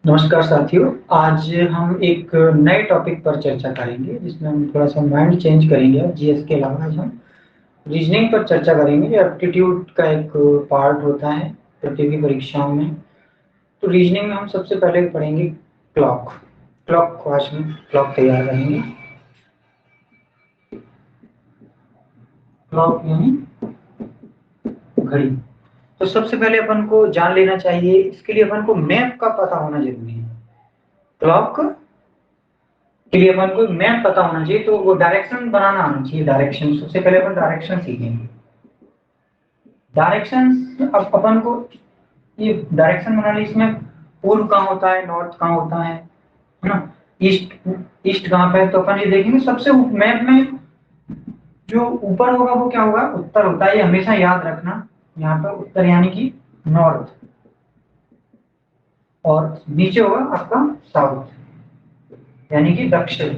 नमस्कार साथियों। आज हम एक नए टॉपिक पर चर्चा करेंगे जिसमें हम थोड़ा सा माइंड चेंज करेंगे। और जीएस के अलावा आज हम रीजनिंग पर चर्चा करेंगे जो एप्टीट्यूड का एक पार्ट होता है प्रतियोगी परीक्षाओं में। तो रीजनिंग में हम सबसे पहले पढ़ेंगे क्लॉक। क्लॉक को आज हम क्लॉक तैयार करेंगे। क्लॉक यानी घड़ी। तो सबसे पहले अपन को जान लेना चाहिए, इसके लिए अपन को मैप का पता होना जरूरी है। क्लॉक के लिए अपन को मैप पता होना चाहिए, तो वो डायरेक्शन बनाना आना चाहिए। डायरेक्शन सबसे पहले अपन डायरेक्शन सीखेंगे। डायरेक्शन अब अपन को ये डायरेक्शन बनाने, इसमें पूर्व कहाँ होता है, नॉर्थ कहाँ होता है ना, ईस्ट ईस्ट कहाँ पे है। तो अपन ये देखेंगे सबसे मैप में जो ऊपर होगा वो क्या होगा, उत्तर होता है। ये हमेशा याद रखना। यहाँ पर उत्तर यानी कि नॉर्थ, और नीचे होगा आपका साउथ यानी कि दक्षिण।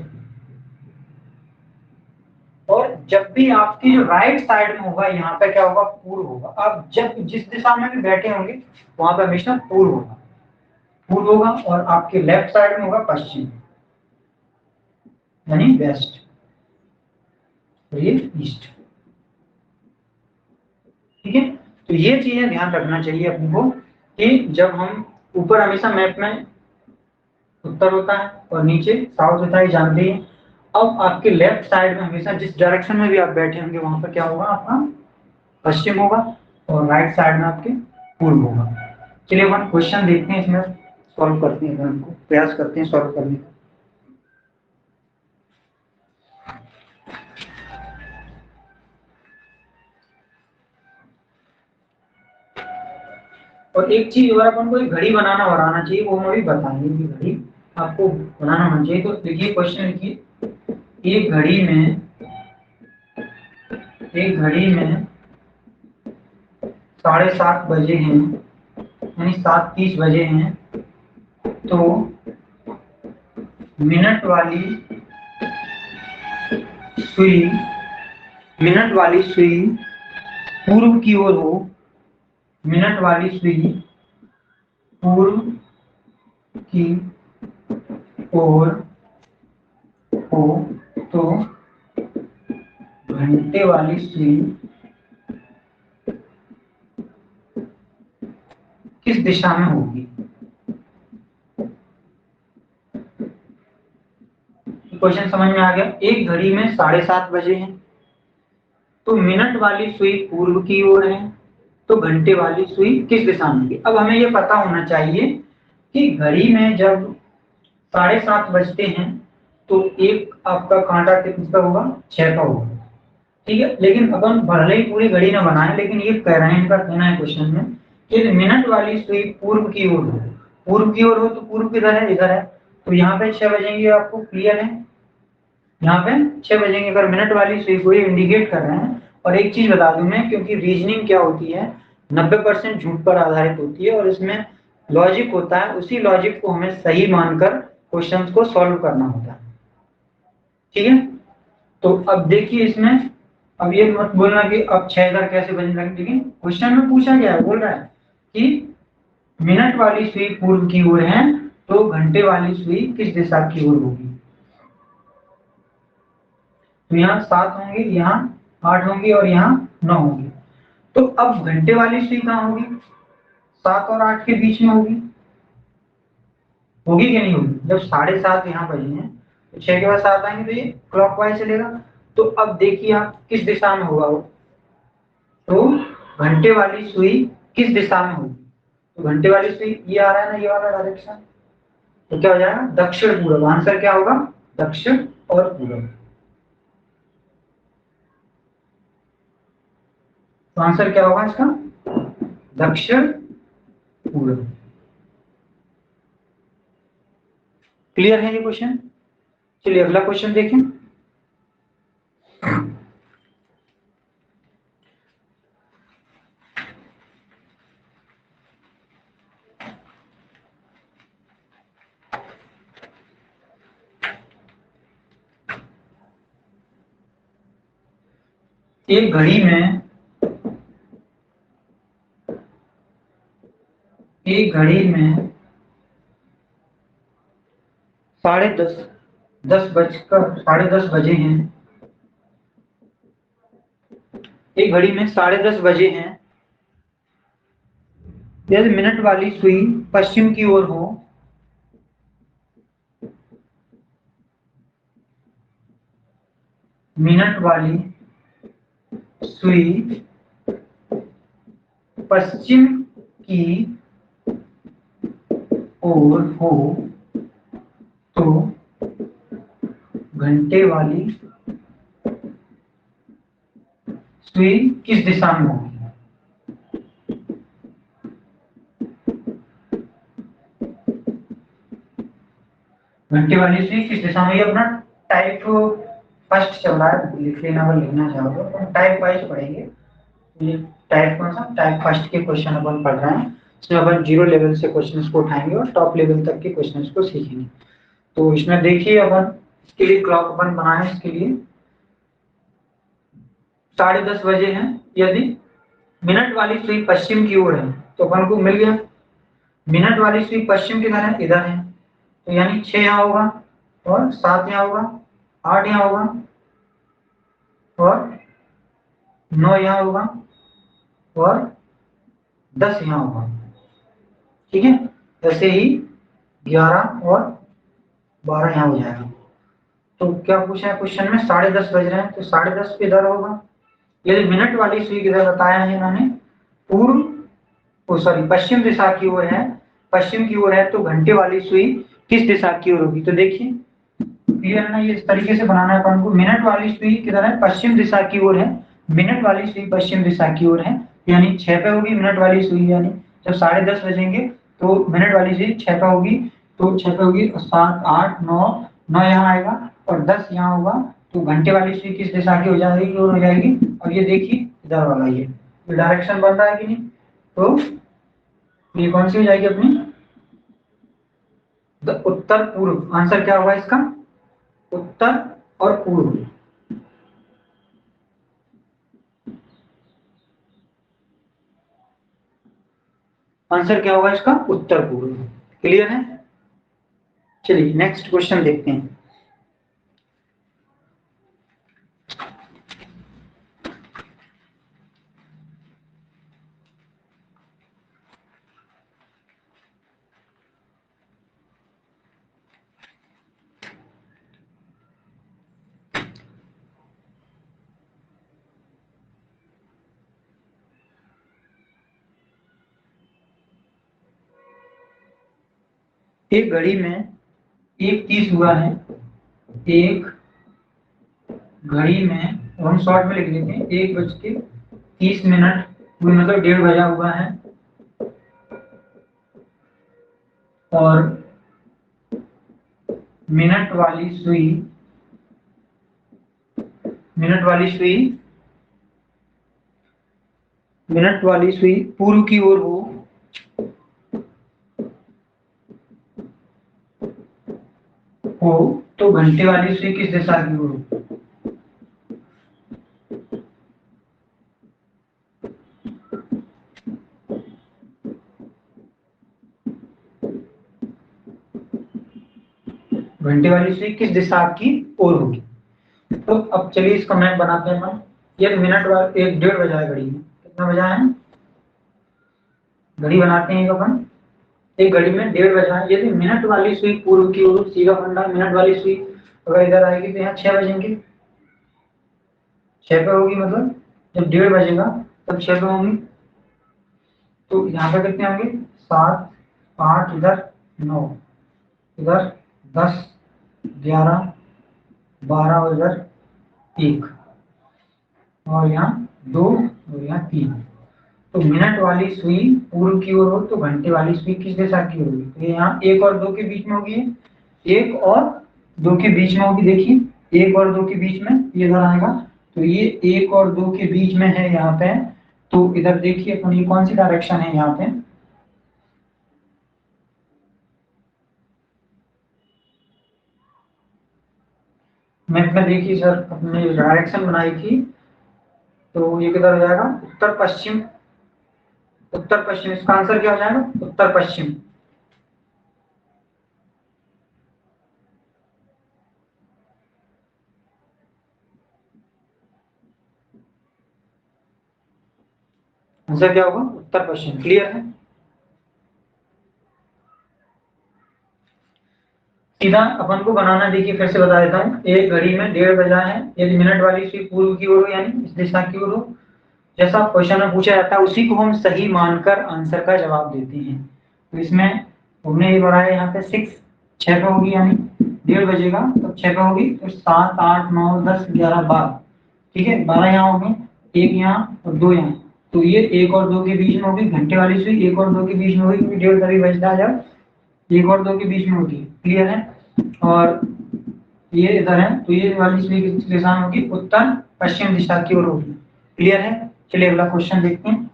और जब भी आपकी जो राइट साइड में होगा, यहाँ पे क्या होगा, पूर्व होगा। आप जब जिस दिशा में भी बैठे होंगे वहां पे हमेशा पूर्व होगा, पूर्व होगा। और आपके लेफ्ट साइड में होगा पश्चिम यानी वेस्ट, और ये ईस्ट। ठीक है, तो ये चीजें ध्यान रखना चाहिए अपने को कि जब हम ऊपर हमेशा मैप में उत्तर होता है और नीचे साउथ होता है, जानते हैं। अब आपके लेफ्ट साइड में हमेशा जिस डायरेक्शन में भी आप बैठे होंगे वहां पर क्या होगा, आपका पश्चिम होगा। और राइट साइड में आपके पूर्व होगा। चलिए अपन क्वेश्चन देखते हैं, इसमें सॉल्व करते हैं, हमको प्रयास करते हैं सॉल्व करने का। और एक चीज और अपन को, एक घड़ी बनाना और आना चाहिए, वो हम अभी बताएंगे कि घड़ी आपको बनाना आना चाहिए। तो देखिए क्वेश्चन लिखिए, एक घड़ी में 7:30 बजे हैं, यानी 7:30 बजे हैं। तो मिनट वाली सुई मिनट वाली सुई पूर्व की ओर हो, मिनट वाली सुई पूर्व की ओर हो, तो घंटे वाली सुई किस दिशा में होगी। क्वेश्चन समझ में आ गया। एक घड़ी में 7:30 बजे हैं, तो मिनट वाली सुई पूर्व की ओर है, तो घंटे वाली सुई किस दिशा में होगी। अब हमें यह पता होना चाहिए कि घड़ी में जब 7:30 बजते हैं तो एक आपका कांटा कितना होगा, 6 का होगा। ठीक है, लेकिन अपन भले ही पूरी घड़ी ना बनाए, लेकिन ये कह रहे हैं, इनका कहना है क्वेश्चन में कि मिनट वाली सुई पूर्व की ओर हो। पूर्व की ओर हो तो पूर्व किधर है, इधर है। तो यहाँ पे 6 बजेंगे, आपको क्लियर है। यहाँ पे 6 बजेंगे, अगर मिनट वाली सुई को ये इंडिकेट कर रहे हैं। और एक चीज बता दूं मैं, क्योंकि रीजनिंग क्या होती है, 90% झूठ पर आधारित होती है, और इसमें लॉजिक होता है। उसी लॉजिक को हमें सही मानकर क्वेश्चंस को सॉल्व करना होता है। ठीक है, तो अब देखिए इसमें, अब ये मत बोलना कि अब 6 इधर कैसे बजने लगे, लेकिन क्वेश्चन में पूछा गया है, बोल रहा है कि मिनट वाली सुई पूर्व की ओर है, तो घंटे वाली सुई किस दिशा की ओर होगी। तो यहाँ 7 होंगे, यहाँ 8 होंगी, और यहाँ 9 होंगी। तो अब घंटे वाली सुई कहाँ होगी, 7 और 8 के बीच में होगी। होगी कि नहीं होगी। जब 7:30 यहाँ बजे हैं तो 6 के बाद 7 आएंगे, तो ये क्लॉकवाइज चलेगा। तो अब देखिए आप किस दिशा में होगा वो, तो घंटे वाली सुई किस दिशा में होगी। तो घंटे वाली सुई ये आ रहा है ना, ये वाला डायरेक्शन। तो क्या हो जाएगा, दक्षिण पूर्व। आंसर क्या होगा, दक्षिण और पूर्व। तो आंसर क्या होगा इसका, दक्षिण पूर्व। क्लियर है ये क्वेश्चन। चलिए अगला क्वेश्चन देखें। एक घड़ी में एक घड़ी में 10:30, 10:10 बजे हैं। एक घड़ी में 10:30 बजे हैं। यदि मिनट वाली सुई पश्चिम की ओर हो, मिनट वाली सुई पश्चिम की ओर हो तो घंटे वाली सुई किस दिशा में होगी? घंटे वाली सुई किस दिशा में? ये अपना टाइप फर्स्ट चल रहा है, लिख लेना अगर लिखना चाहोगे तो टाइप वाइज पढ़ेंगे। ये टाइप कौन सा? टाइप फर्स्ट के क्वेश्चन अपन पढ़ रहे हैं। इसमें अपन 0 लेवल से क्वेश्चंस को उठाएंगे और टॉप लेवल तक के क्वेश्चंस को सीखेंगे। तो इसमें देखिए अपन इसके लिए क्लॉक अपन बनाए, इसके लिए 10:30 बजे हैं। यदि मिनट वाली सुई पश्चिम की ओर है तो अपन को मिल गया मिनट वाली सुई पश्चिम किधर है? इधर है। तो यानी 6 यहाँ होगा और 7 यहाँ होगा, 8 यहाँ होगा और 9 यहाँ होगा और 10 यहाँ होगा। ठीक है, ऐसे ही 11 और 12 यहाँ हो जाएगा। तो क्या पूछा है क्वेश्चन में? 10:30 बज रहे हैं तो 10:30 इधर होगा। यदि मिनट वाली सुई किधर बताया है इन्होंने? पश्चिम दिशा की ओर है। पश्चिम की ओर है तो घंटे वाली सुई किस दिशा की ओर होगी? तो देखिए क्लियर है ना, ये इस तरीके से बनाना है अपन को। मिनट वाली सुई किधर है? पश्चिम दिशा की ओर है। मिनट वाली सुई पश्चिम दिशा की ओर है, यानी 6 पे होगी मिनट वाली सुई। यानी जब 10:30 बजेंगे तो मिनट वाली सुई 6 पे होगी, तो 6 पे होगी 7, 8, 9 यहाँ आएगा और 10 यहाँ होगा। तो घंटे वाली सुई किस दिशा की हो जाएगी? और हो जाएगी। और ये देखिए इधर वाला ये डायरेक्शन बन रहा है कि नहीं? तो ये कौन सी हो जाएगी अपनी? उत्तर पूर्व। आंसर क्या होगा इसका? उत्तर और पूर्व। आंसर क्या होगा इसका? उत्तर पूर्व। क्लियर है? चलिए नेक्स्ट क्वेश्चन देखते हैं। एक घड़ी में 1:30 हुआ है। एक घड़ी में, हम शॉर्ट में लिख लेते हैं, 1:30 हुए, मतलब 1:30 बजा हुआ है। और मिनट वाली सुई मिनट वाली सुई मिनट वाली सुई पूर्व की ओर हो तो घंटे वाली सुई किस दिशा की ओर हो? घंटे वाली सुई किस दिशा की ओर होगी? तो अब चलिए इसका मैप बनाते हैं हम। ये मिनट वाला 1:30 बजा है घड़ी में। कितना बजा है? घड़ी बनाते हैं अपन। एक घड़ी में 1:30 बजा है। यदि मिनट वाली सुई पूर्व की ओर, सीधा फंडा, मिनट वाली सुई अगर इधर आएगी तो यहाँ 6 बजेंगे। 6 पे होगी, मतलब जब 1:30 बजेगा तब 6 पे होंगी। तो यहाँ पे कितने होंगे? 7, 8, इधर 9, इधर 10, 11, 12 और इधर 1 और यहाँ 2 और यहाँ 3। तो मिनट वाली सुई पूर्व की ओर हो तो घंटे वाली सुई किस दिशा की ओर होगी? तो ये यहाँ 1 और 2 के बीच में होगी। 1 और 2 के बीच में होगी। देखिए 1 और 2 के बीच में ये इधर आएगा। तो ये 1 और 2 के बीच में है यहाँ पे। तो इधर देखिए अपन, ये कौन सी डायरेक्शन है यहाँ पे? मैप में देखिए सर, अपने डायरेक्शन बनाई थी तो ये किधर हो जाएगा? उत्तर पश्चिम। उत्तर पश्चिम, इसका आंसर क्या हो जाएगा? उत्तर पश्चिम। आंसर क्या होगा? उत्तर पश्चिम। क्लियर है? सीधा अपन को बनाना, देखिए फिर से बता देता हूँ। एक घड़ी में 1:30 बजा है, यदि मिनट वाली सुई पूर्व की ओर हो यानी इस दिशा की ओर हो, जैसा क्वेश्चन में पूछा जाता है उसी को हम सही मानकर आंसर का जवाब देते हैं। तो इसमें हमने ये बनाया यहाँ पे 6 पे होगी यानी 1:30 बजेगा तो 6 पे होगी, तो 7 8 9 10 11 12, ठीक है 12 यहाँ होगी, एक यहाँ और 2 यहाँ, तो ये 1 और 2 के बीच में होगी घंटे वाली सुई, 1 और 2 के बीच में होगी क्योंकि 1:30 तभी बजता है जब 1 और 2 के बीच में होगी। क्लियर है? और ये इधर है तो ये वाली सुई किस दिशा में होगी? उत्तर पश्चिम दिशा की ओर होगी। क्लियर है? चलिए अगला क्वेश्चन देखते हैं।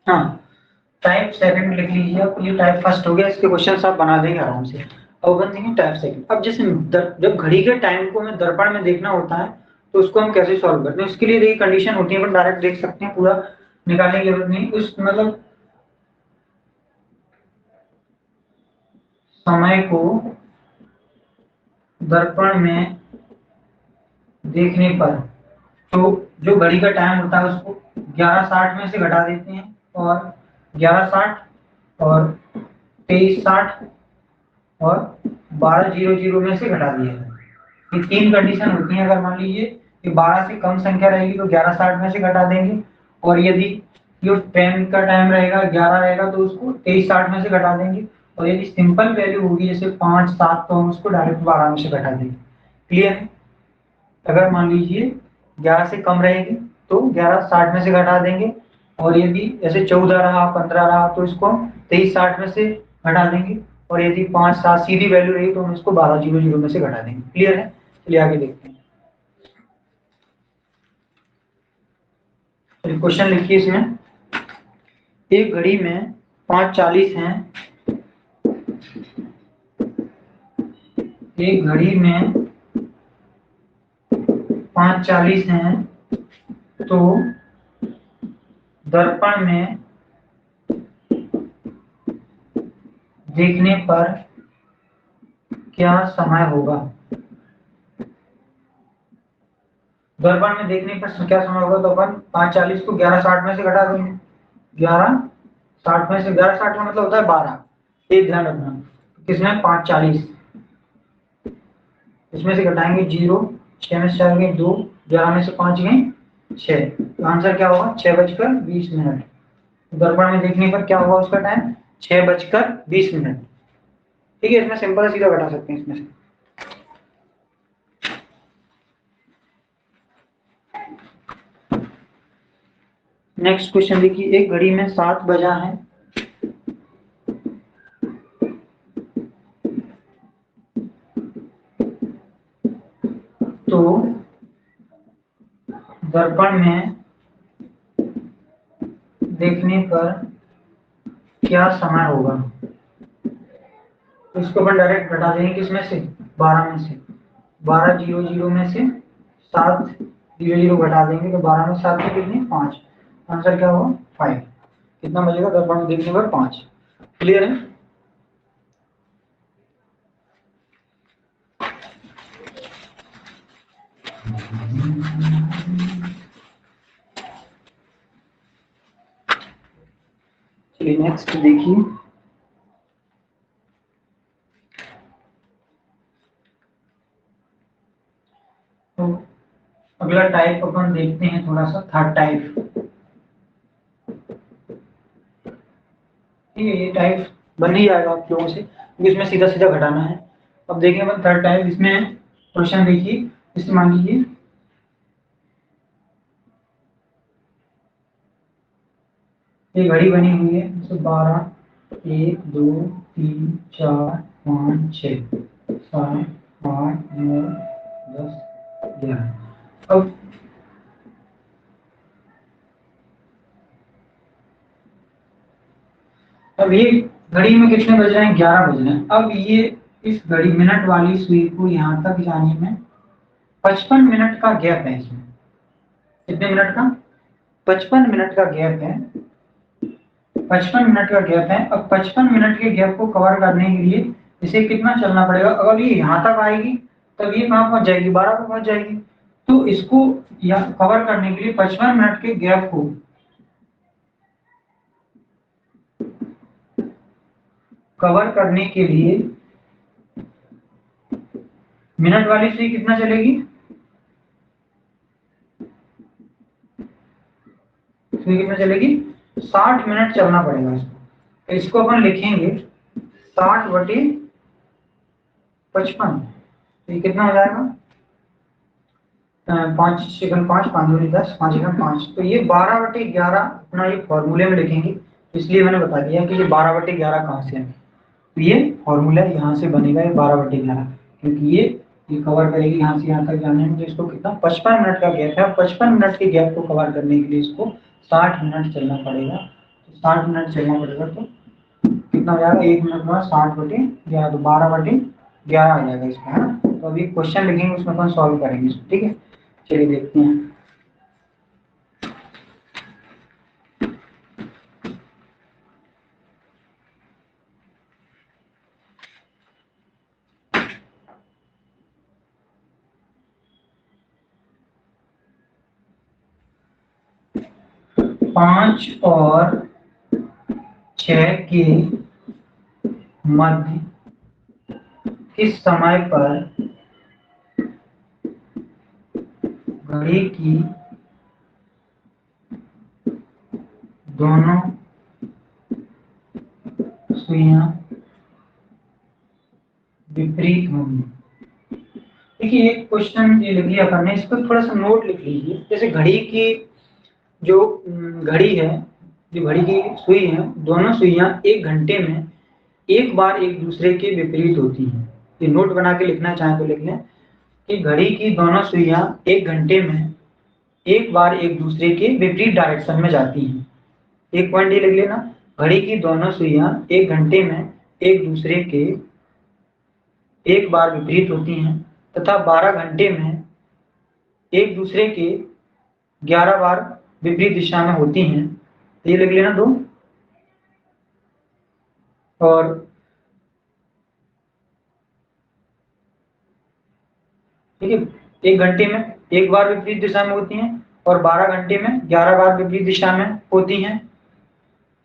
हाँ, टाइप सेकंड लिख लीजिए आप, ये टाइप फर्स्ट हो गया, इसके क्वेश्चन आप बना देंगे आराम से। अब अपन देखेंगे टाइप सेकंड। अब जैसे जब घड़ी के टाइम को हमें दर्पण में देखना होता है तो उसको हम कैसे सॉल्व करते हैं? उसके लिए देखिए कंडीशन होती है, अपन डायरेक्ट देख सकते हैं, पूरा निकालने की जरूरत नहीं। उस मतलब समय को दर्पण में देखने पर, तो जो घड़ी का टाइम होता है उसको 11:60 में से घटा देते हैं, और 11:60 और 23:60 और 12:00 में से घटा दिया जाए। ये 3 कंडीशन होती हैं। अगर मान लीजिए कि 12 से कम संख्या रहेगी तो 11:60 में से घटा देंगे, और यदि जो पेन का टाइम रहेगा 11 रहेगा तो उसको 23:60 में से घटा देंगे, और यदि सिंपल वैल्यू होगी जैसे 5 7 तो हम उसको डायरेक्ट 12 में से घटा देंगे। क्लियर है? अगर मान लीजिए 11 से कम रहेगी तो 11:60 में से घटा देंगे, और यदि जैसे 14 रहा 15 रहा तो इसको 23:60 में से घटा देंगे, और यदि 5 7 सीधी वैल्यू रही तो हम इसको 12:00 में से घटा देंगे। क्लियर है? चलिए आगे देखते हैं। क्वेश्चन लिखिए इसमें, एक घड़ी में 5:40 हैं, एक घड़ी में 5:40 हैं, तो दर्पण में देखने पर क्या समय होगा? दर्पण में देखने पर क्या समय होगा? तो अपन 5:40 को 11:60 में से घटा देंगे। 11:60 में से 11:60 का मतलब होता है 12। एक ध्यान रखना, किसमें? 5:40, इसमें से घटाएंगे 0, 6 में से 4 गए 2, 11 में से 5 गए 6, तो आंसर क्या होगा? 6:20। दर्पण में देखने पर क्या होगा उसका टाइम? 6:20। ठीक है, इसमें सिंपल सीधा घटा सकते हैं इसमें से। नेक्स्ट क्वेश्चन देखिए, एक घड़ी में 7 बजा है, तो दर्पण में देखने पर क्या समय होगा? तो इसको अपन डायरेक्ट घटा देंगे किसमें से? 12 में से। 12:00 में से 7:00 घटा देंगे तो 12 में 7 के कितने? 5। आंसर क्या होगा? 5। कितना बजेगा दर्पण में देखने पर? 5। क्लियर है? चलिए नेक्स्ट देखिए, तो अगला टाइप अपन देखते हैं थोड़ा सा, थर्ड टाइप। ठीक है, ये टाइप बन ही जाएगा आप लोगों से क्योंकि इसमें सीधा सीधा घटाना है। अब देखें अपन थर्ड टाइप, इसमें क्वेश्चन देखिए, इसमें मान लीजिए ये घड़ी बनी हुई है, जैसे 12 1 2 3 4 5 6 7 8 9 10 11। अब ये घड़ी में कितने बज रहे हैं? 11 बज रहे हैं। अब ये इस घड़ी मिनट वाली सुई को यहाँ तक जाने में 55 मिनट का गैप है। इसमें कितने मिनट का? 55 मिनट का गैप है, 55 मिनट का गैप है। अब 55 मिनट के गैप को कवर करने के लिए इसे कितना चलना पड़ेगा? अगर ये यहाँ तक आएगी तब ये कहाँ पहुंच जाएगी? 12 पे पहुंच जाएगी। तो इसको यहाँ कवर करने के लिए 55 मिनट के गैप को कवर करने के लिए मिनट वाली सुई कितना चलेगी? सुई कितना चलेगी? 60 मिनट चलना पड़ेगा इसको। तो इसको अपन लिखेंगे 60/55। तो ये कितना हो जाएगा? 5 सेकंड 5 5 दूनी 10 5 सेकंड 5। तो ये 12/11 अपना ये फॉर्मूले में लिखेंगे। इसलिए मैंने बता दिया कि ये 12/11 कहाँ से है। तो ये फॉर्मूला यहाँ से बनेगा, ये 12/11, क्योंकि ये कवर करेगी यहाँ से यहाँ तक जाने में। तो इसको कितना 55 मिनट का गैप है, 55 मिनट के गैप को कवर करने के लिए इसको 60 मिनट चलना पड़ेगा। तो 60 मिनट चलना पड़ेगा तो कितना हो जाएगा? 1 मिनट में 60/11, तो 12/11 आ जाएगा इसका, है ना। तो अभी क्वेश्चन लिखेंगे, उसमें अपन सॉल्व करेंगे इसको, ठीक है। चलिए देखते हैं। पांच और 6 के मध्य किस समय पर घड़ी की दोनों सुइयां विपरीत होंगी? देखिए एक क्वेश्चन ये लिख लिया अपन ने, इसको थोड़ा सा नोट लिख लीजिए। जैसे घड़ी की जो घड़ी है, जो घड़ी की सुई है, दोनों सुइयां 1 घंटे में एक बार एक दूसरे के विपरीत होती हैं। ये नोट बना के लिखना चाहे तो लिख लें कि घड़ी की दोनों सुइयां 1 घंटे में एक बार एक दूसरे के विपरीत डायरेक्शन में जाती हैं। एक पॉइंट ये लिख लेना, घड़ी की दोनों सुइयां 1 घंटे में एक दूसरे के एक बार विपरीत होती हैं तथा 12 घंटे में एक दूसरे के 11 बार विपरीत दिशा में होती हैं। ये लिख लेना दो। और ठीक है, 1 घंटे में एक बार विपरीत दिशा में होती हैं और 12 घंटे में 11 बार विपरीत दिशा में होती हैं।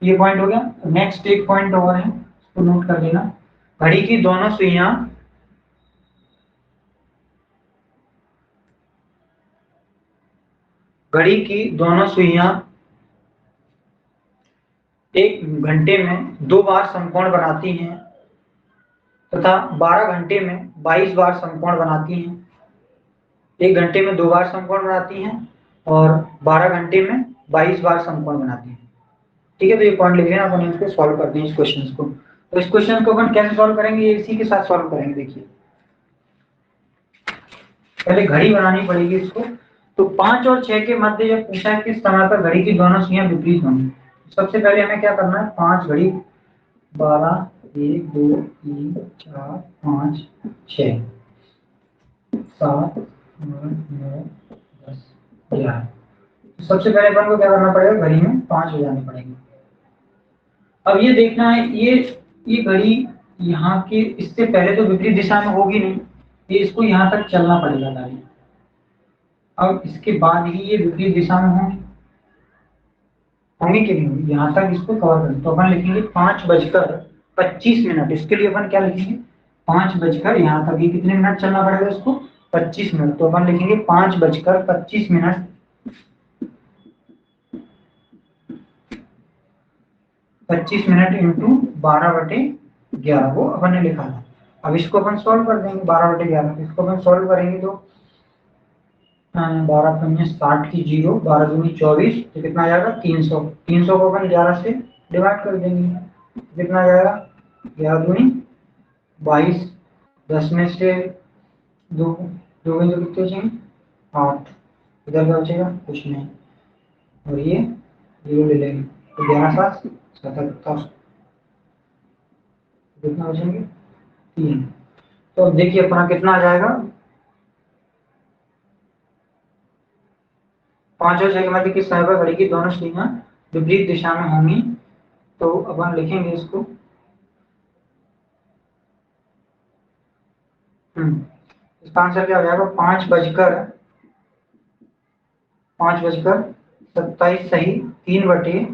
ये पॉइंट हो गया। नेक्स्ट एक पॉइंट और है, उसको नोट कर लेना। घड़ी की दोनों सुइयां घड़ी की दोनों सुइयां 1 घंटे में 2 बार समकोण बनाती हैं तथा 12 घंटे में 22 बार समकोण बनाती हैं। 1 घंटे में 2 बार समकोण बनाती हैं और 12 घंटे में 22 बार समकोण बनाती हैं। ठीक है, तो ये पॉइंट लिख लेना, अपन इसको सॉल्व करते हैं इस क्वेश्चन को। तो इस क्वेश्चन को अपन कैसे सॉल्व करेंगे? इसी के साथ सॉल्व करेंगे। देखिए पहले घड़ी बनानी पड़ेगी इसको। तो 5 और 6 के मध्य जब पूछा है किस समय पर घड़ी की दोनों सुइयां विपरीत होंगी, सबसे पहले हमें क्या करना है? 5 घड़ी 12 1 2 3 4 5 6 7 8 9 10 11। सबसे पहले अपन को क्या करना पड़ेगा? घड़ी में 5 हो जाने पड़ेंगे। अब ये देखना है, ये घड़ी यहाँ के इससे पहले तो विपरीत दिशा में होगी नहीं, ये इसको यहाँ तक चलना पड़ेगा गाड़ी। अब इसके बाद ही ये विपरीत दिशा में होंगे कि नहीं, यहाँ तक इसको कवर करें। तो अपन लिखेंगे 5:25। इसके लिए अपन क्या लिखेंगे? 5 बजकर यहाँ तक ये कितने मिनट चलना पड़ेगा इसको? 25 मिनट। तो अपन लिखेंगे 5:25 25 मिनट इंटू 12/11 वो अपन ने लिखा था। अब इसको अपन सॉल्व कर देंगे 12/11। इसको अपन सॉल्व करेंगे तो 12 पंजे 60 की 0, 12 दूनी 24, तो कितना आ जाएगा? 300। 300 को अपन 11 से डिवाइड कर देंगे, कितना आ जाएगा? 11 दूनी 22, 10 में से दो दो गए तो कितने बचेंगे? 8। इधर क्या बचेगा? कुछ नहीं, और ये 0 ले लेंगे तो 11 7 77, कितना बचेंगे? 3। तो अब देखिए अपना कितना आ जाएगा? 5 और 6 के मध्य किस समय पर घड़ी की दोनों सुइयां विपरीत दिशा में होंगी? तो अपन लिखेंगे इसको। इसका आंसर क्या हो जाएगा? 5:27 सही 3/11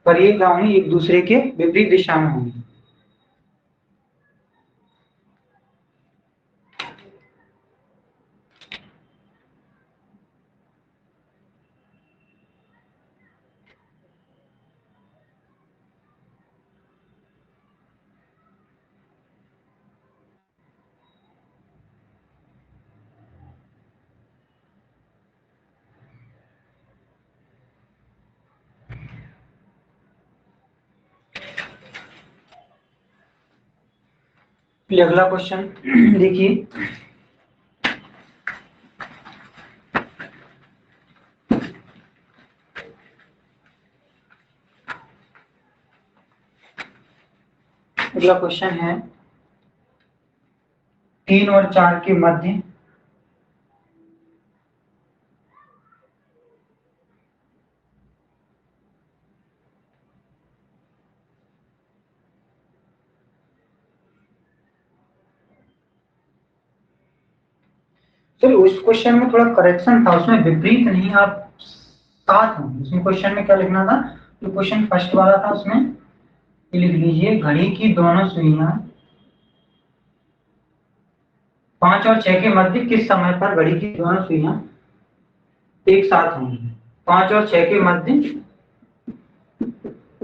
पर ये क्या होंगी? एक दूसरे के विपरीत दिशा में होंगी। अगला क्वेश्चन देखिए। अगला क्वेश्चन है 3 और 4 के मध्य चलो उस क्वेश्चन में थोड़ा करेक्शन था, उसमें विपरीत नहीं आप साथ हो। उसमें क्वेश्चन में क्या लिखना था? जो क्वेश्चन फर्स्ट वाला था उसमें ये लिख लीजिए, घड़ी की दोनों सुइयां 5 और 6 के मध्य किस समय पर घड़ी की दोनों सुइयां एक साथ होंगी? 5 और 6 के मध्य,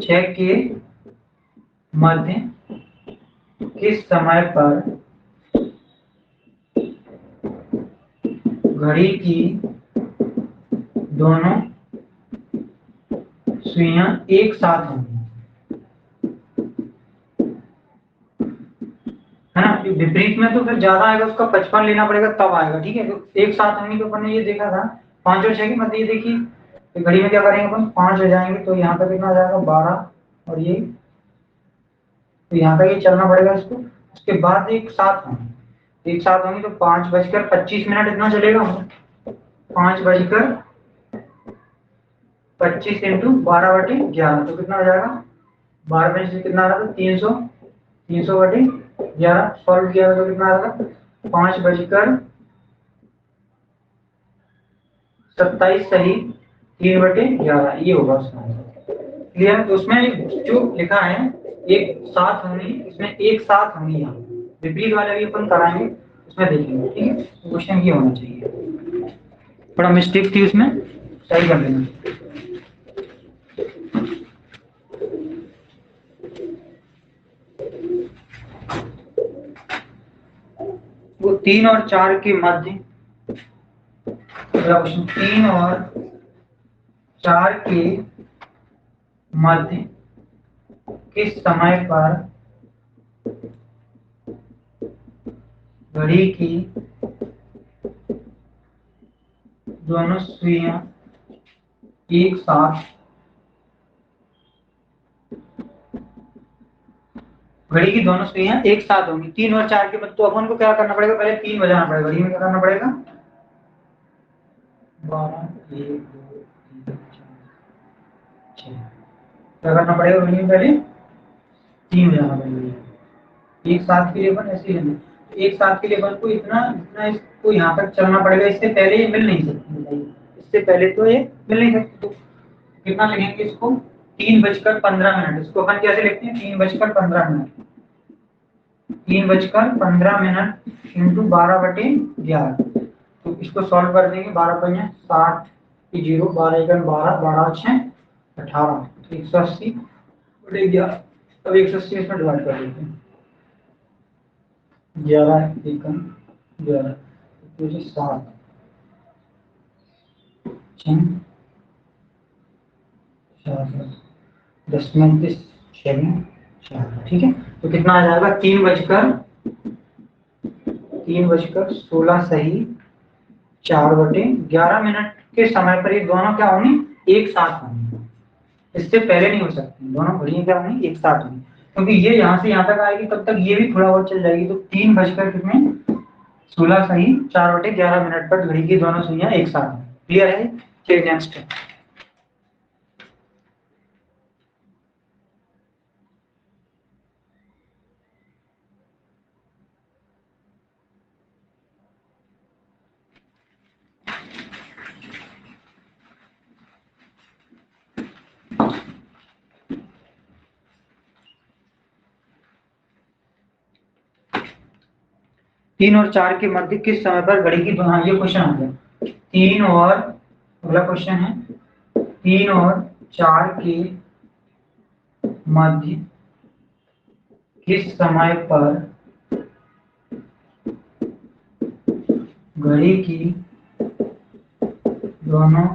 6 के मध्य किस समय पर घड़ी की दोनों सुइयां एक साथ होंगी? है ना? विपरीत में तो फिर ज्यादा आएगा, उसका 55 लेना पड़ेगा तब आएगा। ठीक है, तो एक साथ होंगी तो अपन ने ये देखा था 5 और 6 के मध्य। ये देखिए तो घड़ी में क्या करेंगे अपन, 5 हो जाएंगे तो यहाँ पे कितना आ जाएगा 12 और ये तो यहाँ तक ये चलना पड़ेगा इसको। उसके बाद एक साथ होंगे, एक साथ होंगे तो 5:25 इतना चलेगा। 5:25 इंटू 12/11 तो कितना हो जाएगा? 12 से कितना आ रहा था? 300/11 सॉल्व किया तो कितना आ रहा था? 5:27 सही 3/11 ये होगा उसका आंसर। क्लियर? तो उसमें जो लिखा है एक साथ होंगी, इसमें एक साथ होंगी, यहाँ विपरीत वाला भी अपन कराएंगे उसमें देखेंगे। ठीक है, क्वेश्चन ये होना चाहिए, थोड़ा मिस्टेक थी उसमें, सही कर लेना। वो 3 और 4 के मध्य, अगला क्वेश्चन 3 और 4 के मध्य किस समय पर घड़ी की दोनों सुइयां एक साथ, घड़ी की दोनों सुइयां एक साथ होंगी 3 और 4 के मध्य। तो अपन को क्या करना पड़ेगा? पहले 3 बजाना पड़ेगा घड़ी में। क्या करना पड़ेगा? 12 1 2 3 4 6 क्या करना पड़ेगा घड़ी में? पहले 3 बजाना पड़ेगा। एक साथ के लिए अपन ऐसे लेंगे, एक साथ के लिए अपन को इतना इतना इसको यहाँ तक चलना पड़ेगा। इससे पहले ये मिल नहीं सकती, बताइए, इससे पहले तो ये मिल नहीं सकती। तो कितना लिखेंगे इसको? 3:15। इसको अपन कैसे लिखते हैं? 3:15, 3:15 इंटू 12/11। तो इसको सॉल्व कर देंगे। 12×5 = 60, 0 12×1 12 12×6 18 180/11। अब 180 इसमें डिवाइड कर देते हैं। 11×1 11 7 6 4 10 में 6 4। ठीक है, तो कितना आ जाएगा? 3:16 सही 4/11 के समय पर ये दोनों क्या होंगी? एक साथ होंगी। इससे पहले नहीं हो सकती, दोनों घड़ियां क्या होंगी? एक साथ होंगी। क्योंकि ये यहाँ से यहाँ तक आएगी तब तक ये भी थोड़ा और चल जाएगी। तो 3 बजकर कितने 16 सही 4/11 मिनट पर घड़ी की दोनों सुइयां एक साथ हैं। क्लियर है? चलिए नेक्स्ट। 3 और 4 के मध्य किस समय पर घड़ी की हाँ ये क्वेश्चन आ गया। 3 और अगला क्वेश्चन है 3 और 4 के मध्य किस समय पर घड़ी की दोनों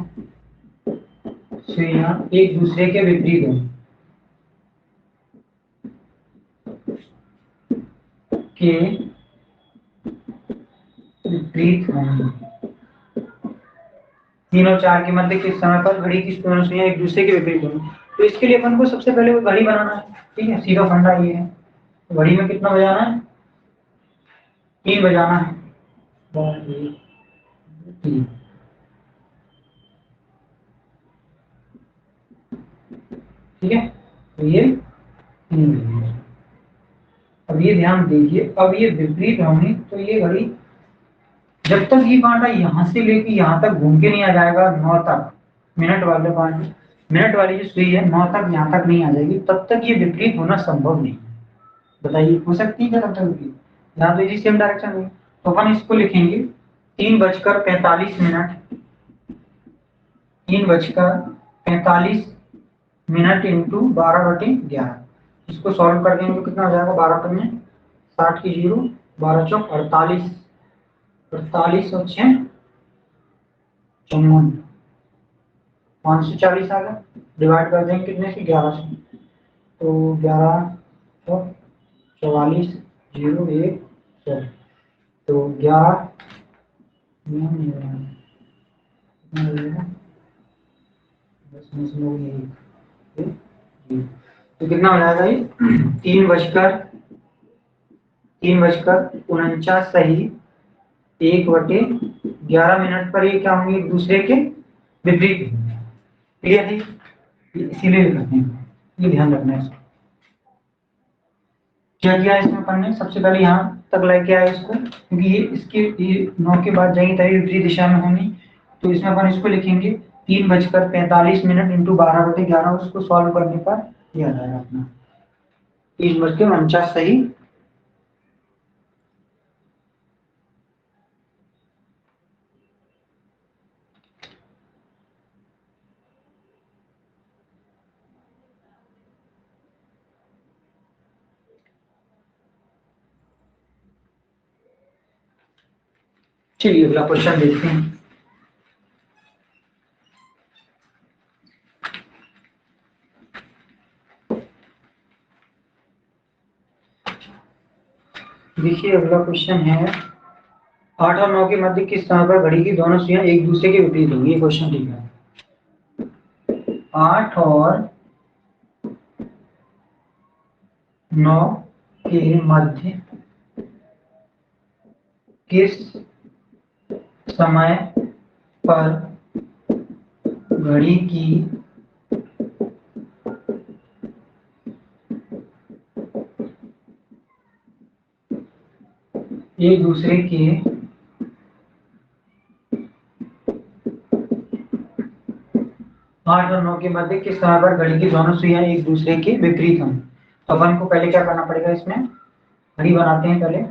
सुइयां एक दूसरे के विपरीत हैं के विपरीत होंगे। 3 और 4 के मध्य किस समय पर घड़ी की दोनों सुइयां एक दूसरे के विपरीत होंगी। तो इसके लिए अपन को सबसे पहले वो घड़ी बनाना है। ठीक है, सीधा फंडा ये है। तो घड़ी में कितना बजाना है? 3 बजाना है। 3 ठीक है, तो ये 3 बजेगी। अब ये ध्यान दीजिए, अब ये विपरीत होंगी तो ये घड़ी जब तक ये कांटा यहाँ से लेके यहाँ तक घूम के नहीं आ जाएगा 9 तक, मिनट वाली जो सुई है 9 तक यहाँ तक नहीं आ जाएगी तब तक ये विपरीत होना संभव नहीं है। बताइए हो सकती है क्या तब तक विपरीत? यहाँ तो इसी सेम डायरेक्शन में, तो अपन इसको लिखेंगे 3:45 मिनट 3:45 मिनट इंटू 12/11। इसको सॉल्व कर देंगे तो कितना हो जाएगा? 12×60 की 0, 12×4 48, 48 और 6 54, 540 आ गया। डिवाइड कर देंगे कितने से? 11 से। तो 11 और 44 0 1 4, तो 11 तो कितना हो जाएगा ये? 3:49 सही 1/11 मिनट पर ये क्या होंगे? एक दूसरे के विपरीत। क्लियर है? इसीलिए करते हैं, ये ध्यान रखना है। क्या किया है इसमें अपन ने? सबसे पहले यहाँ तक लेके आए इसको, क्योंकि ये इसके ये 9 के बाद जाएंगे तभी विपरीत दिशा में होंगी। तो इसमें अपन इसको लिखेंगे 3:45 मिनट इंटू 12/11। उसको सॉल्व करने पर ये आ जाएगा अपना 3:49 सही। चलिए अगला क्वेश्चन देखते हैं। देखिए अगला क्वेश्चन है 8 और 9 के मध्य किस समय पर घड़ी की दोनों सुइयां एक दूसरे के विपरीत होंगी। ये क्वेश्चन ठीक है। 8 और 9 के मध्य किस समय पर घड़ी की एक दूसरे के 8 और 9 के मध्य किस समय पर घड़ी की दोनों सुइयां एक दूसरे के विपरीत होंगी। तो अपन को पहले क्या करना पड़ेगा? इसमें घड़ी बनाते हैं पहले।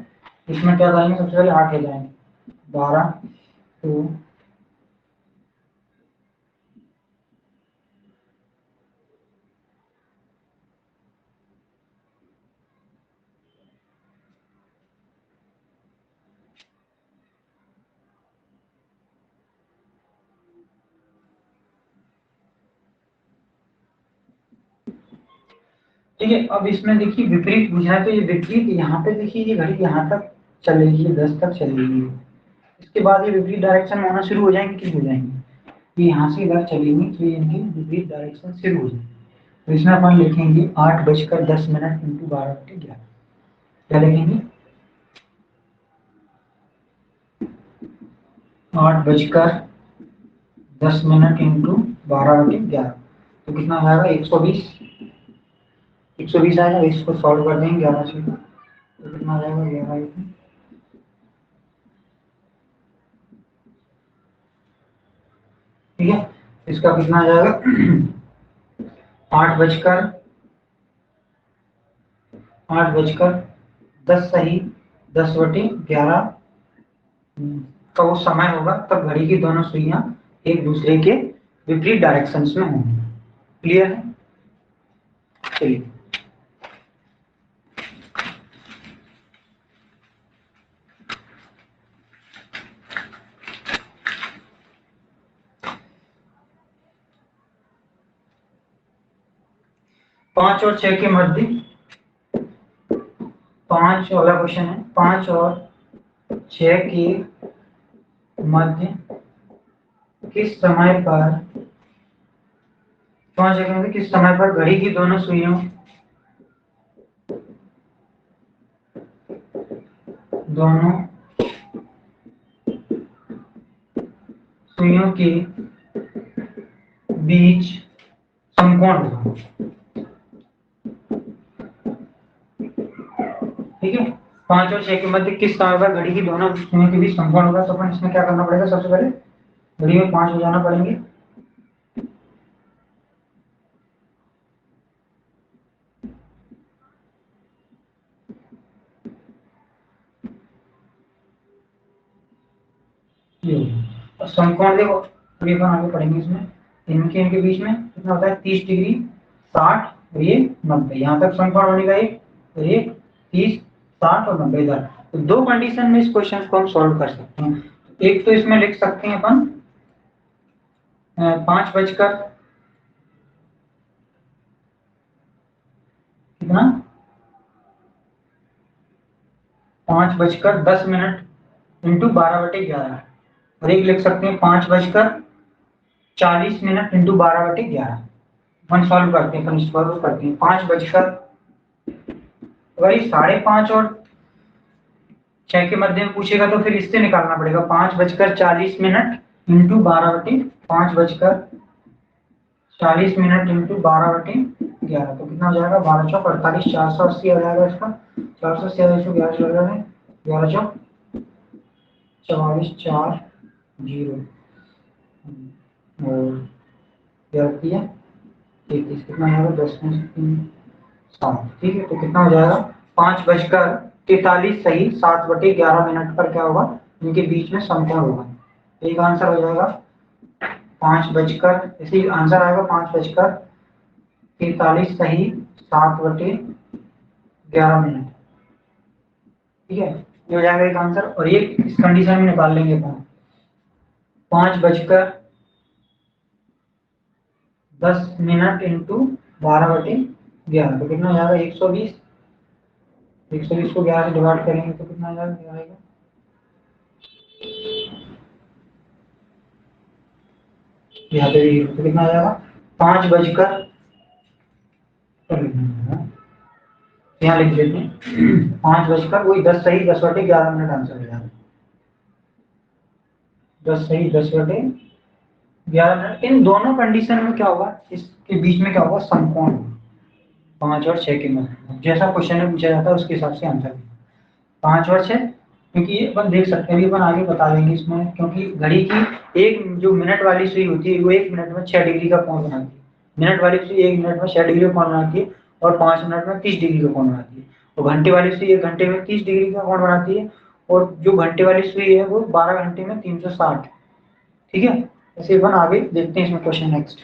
इसमें क्या करेंगे? सबसे पहले 8 ले जाएंगे, 12 तो ठीक है। अब इसमें देखिए विपरीत बुझा है तो ये विपरीत यहाँ पे देखिए ये घड़ी यहाँ तक चलेगी, 10 तक चलेगी। इसके बाद ये विपरीत डायरेक्शन में होना शुरू हो जाएंगे। किस हो जाएंगे? ये यहाँ से इधर चलेंगी तो ये इनकी विपरीत डायरेक्शन शुरू हो जाएगी। तो इसमें अपन लिखेंगे 8:10 इंटू 12/11। क्या लिखेंगे? 8:10 इंटू 12/11, तो कितना आ जाएगा? 120। 120 आएगा। इसको सॉल्व कर देंगे 11 से, तो कितना आ जाएगा? 11। ठीक है, इसका कितना आ जाएगा? 8 बजकर 10 सही 10/11 का वो समय होगा तब घड़ी की दोनों सुइयां एक दूसरे के विपरीत डायरेक्शंस में होंगी। क्लियर है? चलिए, पांच और छह के मध्य, पांच वाला क्वेश्चन है, 5 और 6 के मध्य किस समय पर, 5 के मध्य किस समय पर घड़ी की दोनों सुइयों दोनों सुइयों के बीच समकोण होगा। ठीक है, 5 और 6 के मध्य किस समय पर घड़ी की दोनों सुइयों के बीच समकोण होगा। तो अपन इसमें क्या करना पड़ेगा? सबसे पहले घड़ी में 5 बजाना पड़ेंगे। और समकोण देखो, अभी अपन आगे पढ़ेंगे इसमें, इनके बीच में कितना होता है? 30 डिग्री, 60 और ये 90। यहाँ तक समकोण बनेगा एक, और ये 30, 60 और 90 इधर। तो दो कंडीशन में इस क्वेश्चन को हम सॉल्व कर सकते हैं। एक तो इसमें लिख सकते हैं अपन 5 बजकर कितना, 5:10 इंटू 12/11, और एक लिख सकते हैं 5:40 इंटू 12/11। अपन सॉल्व करते हैं, अपन सॉल्व करते हैं। 5 बजकर, वही 5:30 और 6 के मध्य में पूछेगा तो फिर इससे निकालना पड़ेगा। 5:40 इंटू 5:40 इंटू 12/11, तो कितना हो जाएगा? 12×4 = 48, 480 आ जाएगा इसका। 480 11 है, 11×4 = 4 0 और 33, कितना आएगा? 10 में से 3 7। ठीक है, तो कितना हो जाएगा? 5:43 सही 7/11 पर क्या होगा? इनके बीच में समकोण होगा। एक आंसर हो जाएगा 5 बजकर, इसी आंसर आएगा 5:43 सही 7/11। ठीक है, ये हो जाएगा एक आंसर। और ये इस कंडीशन में निकाल लेंगे अपन, 5:10 इंटू 12/11, तो कितना हो जाएगा? 120। 120 को 11 से डिवाइड करेंगे तो कितना आ जाएगा? यहाँ पे भी तो कितना आ जाएगा? 5 बजकर, यहाँ लिख देते हैं 5 बजकर वही 10 सही 10/11 आंसर हो जाएगा। 10 सही 10/11। इन दोनों कंडीशन में क्या होगा? इसके बीच में क्या होगा? समकोण। 5 और 6 के मध्य, जैसा क्वेश्चन में पूछा जाता है उसके हिसाब से आंसर। 5 और 6, क्योंकि ये अपन देख सकते हैं, अपन आगे बता देंगे इसमें, क्योंकि घड़ी की एक जो मिनट वाली सुई होती है वो 1 मिनट में 6 डिग्री का कोण बनाती है। मिनट वाली सुई 1 मिनट में 6 डिग्री का कोण बनाती है, और 5 मिनट में 30 डिग्री का कोण बनाती है। और घंटे वाली सुई 1 घंटे में 30 डिग्री का कोण बनाती है, और जो घंटे वाली सुई है वो 12 घंटे में 360। ठीक है, ऐसे अपन आगे देखते हैं इसमें क्वेश्चन नेक्स्ट।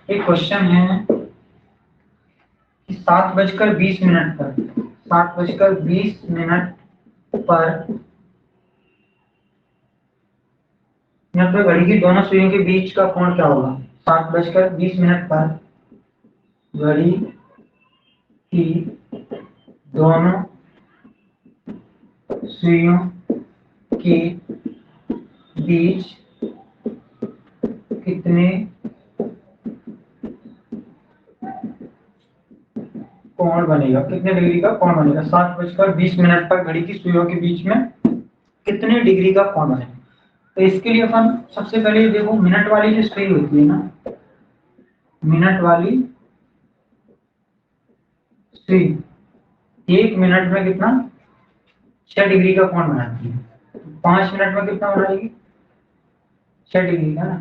एक क्वेश्चन है कि 7:20 पर 7:20 पर यहाँ पे घड़ी की दोनों सुइयों के बीच का कोण क्या होगा? 7:20 पर घड़ी की दोनों सुइयों के बीच कितने कोण बनेगा? कितने डिग्री का कोण बनेगा? 7:20 पर घड़ी की सुइयों के बीच में कितने डिग्री का कोण बनेगा? तो इसके लिए अपन सबसे पहले देखो, मिनट वाली जो सुई होती है ना, मिनट वाली सुई 1 मिनट में कितना 6 डिग्री का कोण बनाती है। 5 मिनट में कितना बनाएगी? 6 डिग्री का ना,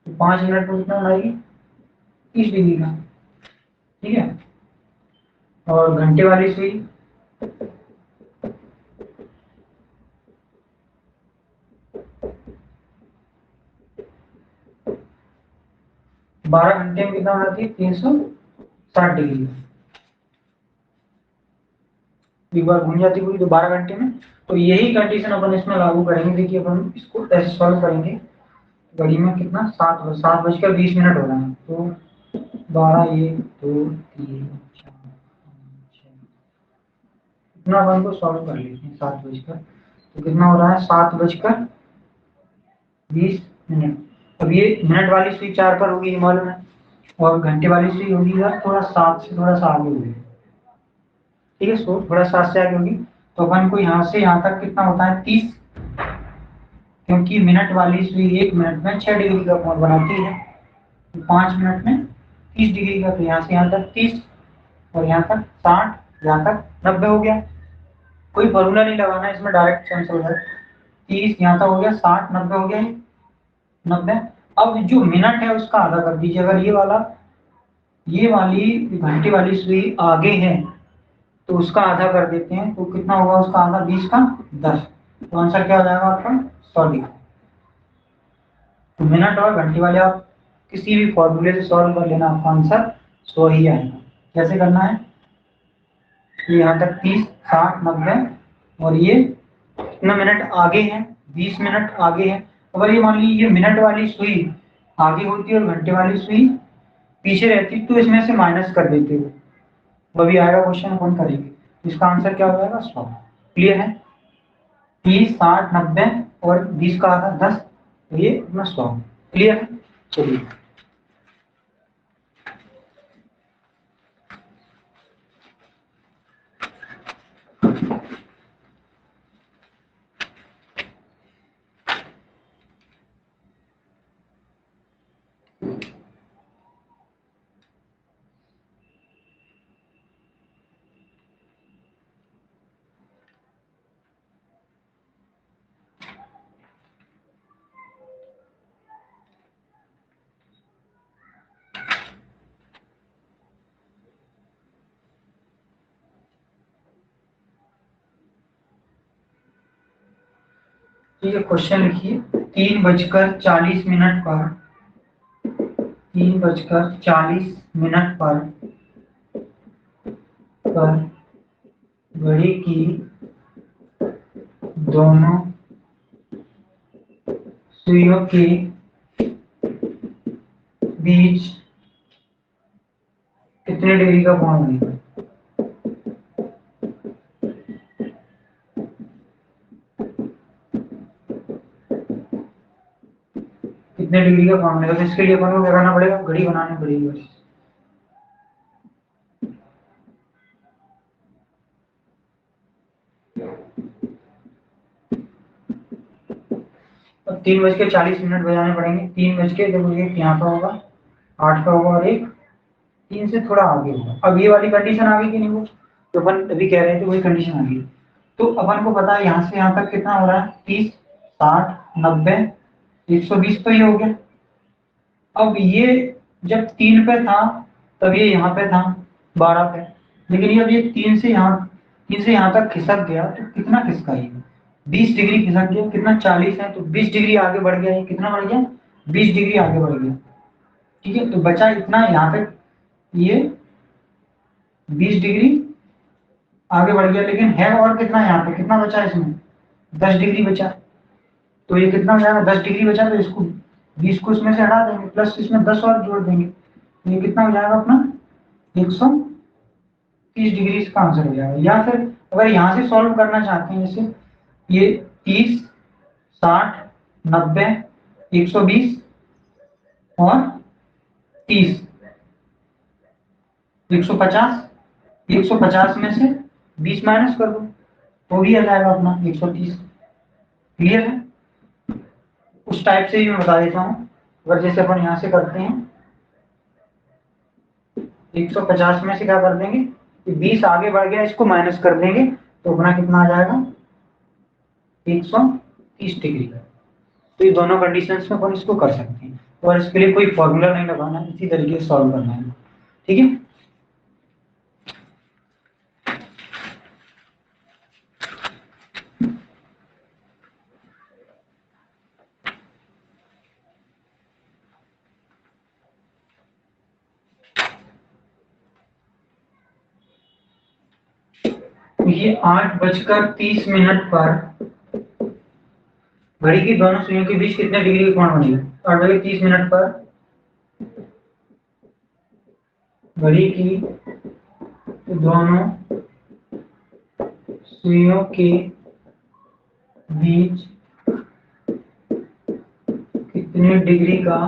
तो 5 मिनट में कितना बनाएगी? 30 डिग्री का। ठीक है। और घंटे वाली सुई 12 घंटे में कितना बनाती है? 360 डिग्री। एक बार घूम जाती पूरी तो 12 घंटे में। तो यही कंडीशन अपन इसमें लागू करेंगे। देखिए अपन इसको ऐसे सॉल्व करेंगे। घड़ी में कितना 7:20 हो रहा है, तो 12 1 2 3 4 5 6 इतना अपन को सॉल्व कर लेते हैं। 7 तो कितना हो रहा है? 7:20। अब ये मिनट वाली सुई 4 पर होगी, मालूम है, और घंटे वाली सुई होगी यार थोड़ा 7 से थोड़ा सा आगे होगी। ठीक है, सो थोड़ा 7 से आगे होगी। तो अपन को यहाँ से यहाँ तक कितना होता है? 30, क्योंकि मिनट वाली सुई 1 मिनट में 6 डिग्री का कोण बनाती है। तो 5 मिनट में 30 डिग्री का, तो यहाँ से यहाँ तक 30 और यहाँ तक 60, यहाँ तक 90 हो गया। कोई फॉर्मूला नहीं लगाना है इसमें, डायरेक्ट आंसर हो जाए। 30 यहाँ तक हो गया, 60 90 हो गया, 90। अब जो मिनट है उसका आधा कर दीजिए। अगर ये वाली घंटे वाली सुई आगे है तो उसका आधा कर देते हैं, तो कितना होगा उसका आधा? 20 का 10। तो आंसर क्या हो जाएगा आपका? 100 डिग्री। तो मिनट और घंटे वाले आप किसी भी फॉर्मूले से सॉल्व कर लेना, आपका आंसर 100 ही आएगा। कैसे करना है? ये यहाँ तक 30 60 90 और ये कितना मिनट आगे है? 20 मिनट आगे है। अगर ये मान लीजिए ये मिनट वाली सुई आगे होती और घंटे वाली सुई पीछे रहती, तो इसमें से माइनस कर देते हो, वो भी आएगा क्वेश्चन, अपन करेंगे। इसका आंसर क्या हो जाएगा? 100। क्लियर है? 30 60 90 और 20 का आधा 10, तो ये अपना 100। क्लियर है? चलिए ठीक है, क्वेश्चन लिखिए। 3:40 पर 3:40 पर घड़ी की दोनों सुइयों के बीच कितने डिग्री का कोण बनेगा? कितने डिग्री का कोण बनेगा? तो इसके लिए अपन को क्या करना पड़ेगा? घड़ी बनानी पड़ेगी बस। अब 3:40 बजाने पड़ेंगे। 3 बज के, जब एक यहाँ पर होगा 8 का होगा और एक 3 से थोड़ा आगे होगा। अब ये वाली कंडीशन आ गई कि नहीं? वो तो अपन अभी कह रहे थे वही कंडीशन आ गई। तो अपन को पता है यहाँ से यहाँ तक कितना हो रहा है? 30 60 90 120, तो ये हो गया। अब ये जब 3 पे था तब ये यहाँ पे था 12 पे, लेकिन ये अब ये 3 से यहाँ तक खिसक गया, तो कितना खिसका ये? 20 डिग्री खिसक गया। कितना? 40 है, तो 20 डिग्री आगे बढ़ गया। ये कितना बढ़ गया? 20 डिग्री आगे बढ़ गया। ठीक है, तो बचा इतना यहाँ पे, ये 20 डिग्री आगे बढ़ गया, लेकिन है और कितना, यहाँ पे कितना बचा इसमें, 10 डिग्री बचा। तो ये कितना हो जाएगा, 10 डिग्री बचा, तो इसको 20 को इसमें से हटा देंगे, प्लस इसमें 10 और जोड़ देंगे, तो ये कितना हो जाएगा अपना 130 डिग्री इसका आंसर हो जाएगा। या फिर अगर यहाँ से सॉल्व करना चाहते हैं, जैसे ये 30, 60, 90, 120 और 30, 150, 150 में से 20 माइनस कर दो तो भी आ जाएगा अपना 130। क्लियर है? उस टाइप से ही मैं बता देता हूँ। अगर जैसे अपन यहाँ से करते हैं 150 में से क्या कर देंगे कि 20 आगे बढ़ गया, इसको माइनस कर देंगे तो अपना कितना आ जाएगा 130 डिग्री का। तो ये दोनों कंडीशंस में अपन इसको कर सकते हैं, और इसके लिए कोई फॉर्मूला नहीं लगाना, इसी तरीके से सॉल्व करना है। ठीक है? ये 8:30 पर घड़ी की दोनों सुइयों के बीच कितने डिग्री का कोण बनेगा। 8:30 पर घड़ी की दोनों सुइयों के बीच कितने डिग्री का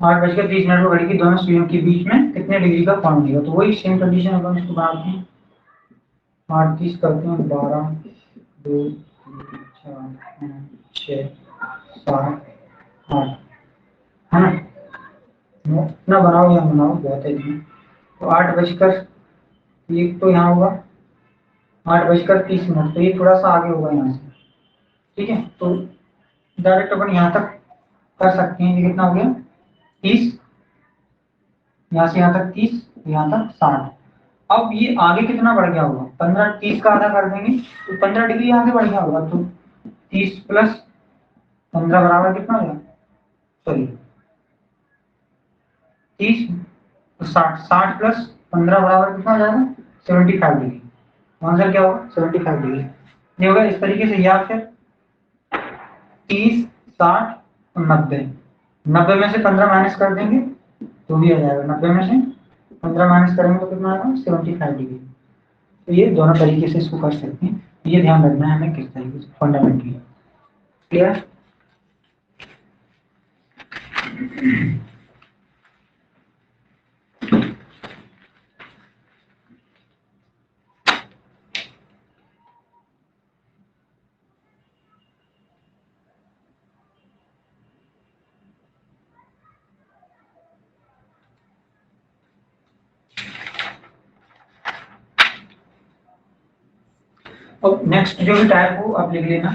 आठ बजकर 30 मिनट पर घड़ी की दोनों सुइयों के बीच में कितने डिग्री का कोण बनेगा। तो वही सेम कंडीशन अपन इसको बनाते हैं, 8:30 करते हैं, 12, 2, 3, 4, 5, 6, 7, 8, है ना? इतना बनाओ या बनाओ, बहुत है इसमें। तो 8:01 तो यहाँ होगा 8:30, तो ये थोड़ा सा आगे होगा यहाँ से। ठीक है? तो डायरेक्ट अपन यहाँ तक कर सकते हैं। ये कितना हो गया 30, यहाँ से यहाँ तक 30, यहाँ तक 60। अब ये आगे कितना बढ़ गया होगा, 15, 30 का आधा कर देंगे तो 15 डिग्री आगे बढ़ गया होगा। तो 30 प्लस 15 बराबर कितना हो गया, सॉरी 30, 60, 60 प्लस 15 बराबर कितना हो जाएगा 75 डिग्री। आंसर क्या होगा 75 डिग्री। ये होगा इस तरीके से। या फिर 30, 60 और 90, 90 में से 15 माइनस कर देंगे तो भी आ जाएगा, 90 में से 15 माइनस करेंगे तो कितना आएगा 75 डिग्री। तो ये दोनों तरीके से इसको कर सकते हैं। ये ध्यान रखना है हमें किस तरीके से, फंडामेंटली। क्लियर? अब नेक्स्ट जो भी टाइप हो आप लिख लेना,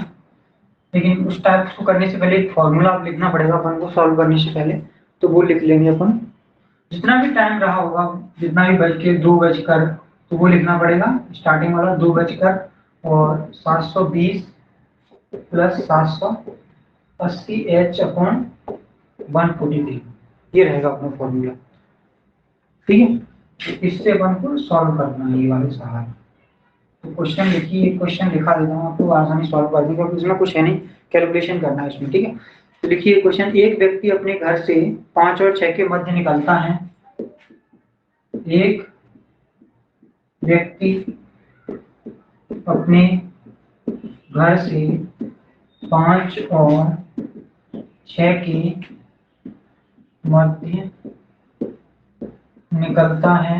लेकिन उस टाइप को करने से पहले एक फॉर्मूला आप लिखना पड़ेगा अपन को सॉल्व करने से पहले, तो वो लिख लेंगे अपन। जितना भी टाइम रहा होगा, जितना भी बज के 2 बजकर, तो वो लिखना पड़ेगा स्टार्टिंग वाला 2 बजकर और 720 प्लस 780 एच अपॉन 143, ये रहेगा अपना फॉर्मूला। ठीक है? तो इससे अपन को सॉल्व करना है ये वाले सवाल। तो क्वेश्चन लिखिए, क्वेश्चन लिखा देता हूँ आपको, आसानी सॉल्व कर देंगे क्योंकि इसमें कुछ है नहीं, कैलकुलेशन करना है इसमें। ठीक है? तो लिखिए क्वेश्चन, एक व्यक्ति अपने घर से 5 और 6 के मध्य निकलता है। एक व्यक्ति अपने घर से 5 और 6 के मध्य निकलता है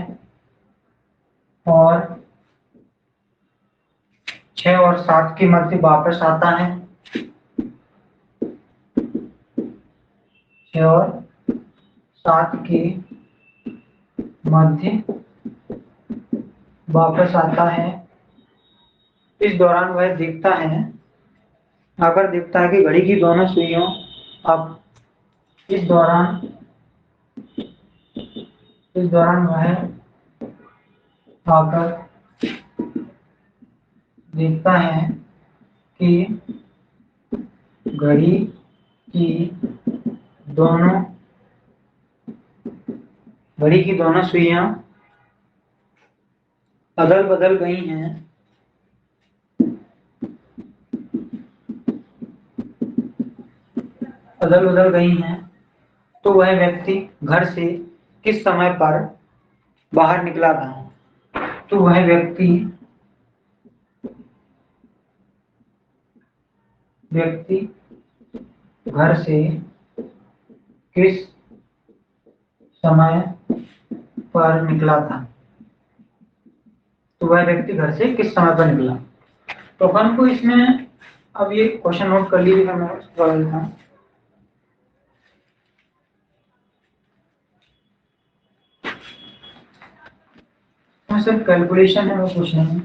और 6 और 7 के मध्य वापस आता है। 6 और 7 के मध्य वापस आता है। इस दौरान वह देखता है, अगर देखता है कि घड़ी की दोनों सुइयों, अब इस दौरान वह आकर देखता है कि घड़ी की दोनों घड़ी की दोनों सुइयां अदल बदल गई हैं, अदल बदल गई हैं, तो वह व्यक्ति घर से किस समय पर बाहर निकला था? तो वह व्यक्ति घर से किस समय पर निकला था? तो वह व्यक्ति घर से किस समय पर निकला? तो अपन को इसमें अब ये क्वेश्चन नोट कर लीजिएगा, मैं उसको बता देता हूं। सर कैलकुलेशन है वो कुछ नहीं।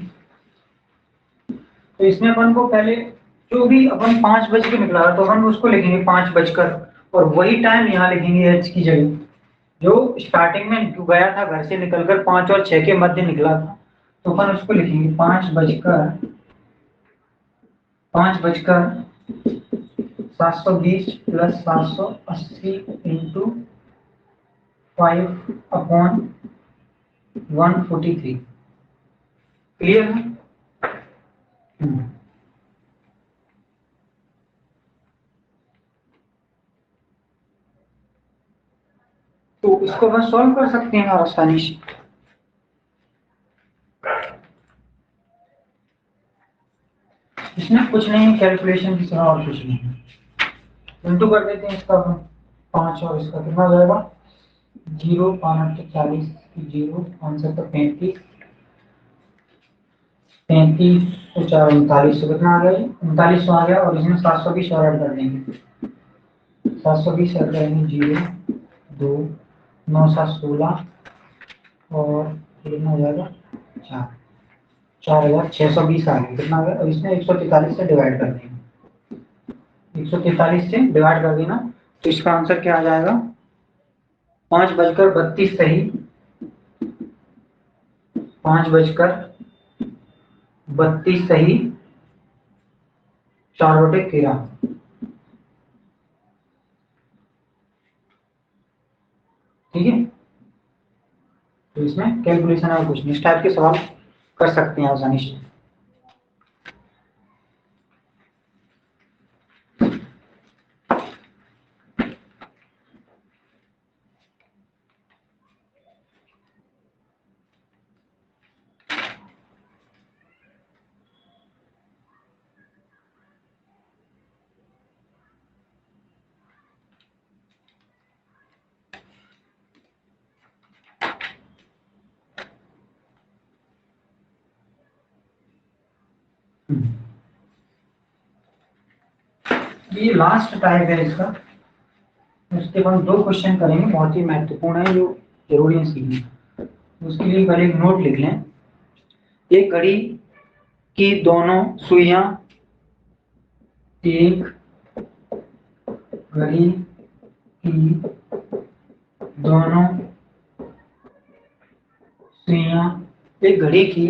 तो इसमें अपन को पहले जो भी अपन 5 बज के निकला तो अपन उसको लिखेंगे 5 बजकर, और वही टाइम यहाँ लिखेंगे एच की जगह। जो स्टार्टिंग में गया था घर से निकलकर 5 और 6 के मध्य निकला था, तो अपन उसको लिखेंगे 5 बजकर 720 + 780 इंटू 5/143। क्लियर है? तो इसको अपन सॉल्व कर सकते हैं आसानी से। इसमें कुछ नहीं, कैलकुलेशन की सिवा और कुछ नहीं है। इंटू कर देते हैं इसका अपन 5 और इसका कितना हो जाएगा 0 5 8 40 0 5 7 35 35 और 4 39 तो कितना आ गया 39 आ गया, और इसमें 720 और ऐड कर देंगे 720 ऐड करेंगे 0 2 9 7 16 और कितना हो जाएगा 4 4620 आ गया। कितना आ गया? और इसमें 143 से डिवाइड कर देंगे, 143 से डिवाइड कर देना, तो इसका आंसर क्या आ जाएगा 5:32 सही, 5:32 सही, 4/13। ठीक है, तो इसमें कैलकुलेशन और कुछ नहीं, इस टाइप के सवाल कर सकते हैं आसानी से। ये लास्ट टाइप है इसका, उसके बाद 2 क्वेश्चन करेंगे, बहुत ही महत्वपूर्ण है, जो जरूरी है सीखना। उसके लिए पहले एक नोट लिख लें। एक घड़ी की दोनों सुइयां एक घड़ी की दोनों सुइयां एक घड़ी की